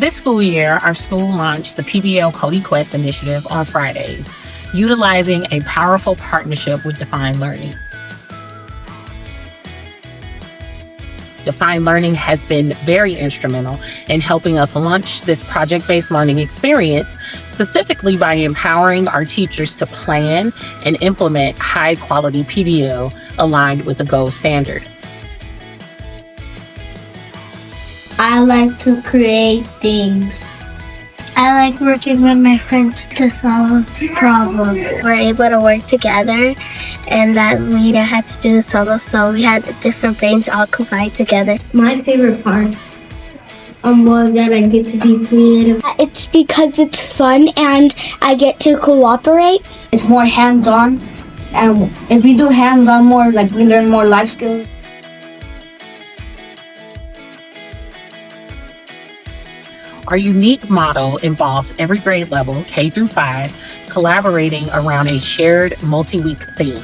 This school year, our school launched the PBL Coding Quest Initiative on Fridays, utilizing a powerful partnership with Define Learning. Define Learning has been very instrumental in helping us launch this project-based learning experience, specifically by empowering our teachers to plan and implement high-quality PBL aligned with the gold standard. I like to create things. I like working with my friends to solve problems. We're able to work together, and that leader had to do the solo, so we had different brains all combined together. My favorite part was that I get to be creative. It's because it's fun and I get to cooperate. It's more hands-on, and if we do hands-on more, like we learn more life skills. Our unique model involves every grade level, K through 5, collaborating around a shared multi-week theme.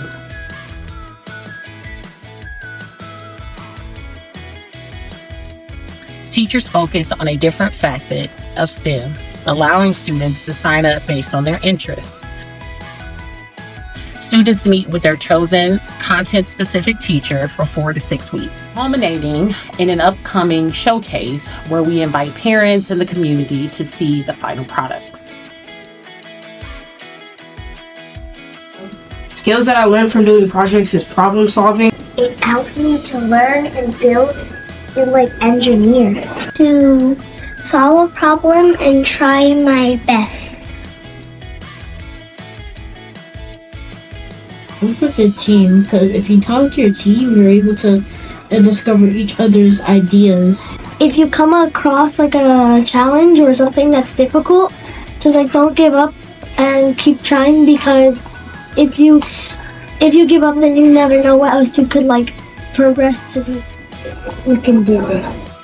Teachers focus on a different facet of STEM, allowing students to sign up based on their interests. Students meet with their chosen content-specific teacher for 4 to 6 weeks, culminating in an upcoming showcase where we invite parents and the community to see the final products. Skills that I learned from doing projects is problem solving. It helped me to learn and build and engineer. To solve a problem and try my best. Work with a team, because if you talk to your team, you're able to discover each other's ideas. If you come across a challenge or something that's difficult, just don't give up and keep trying, because if you give up, then you never know what else you could progress to do. We can do this.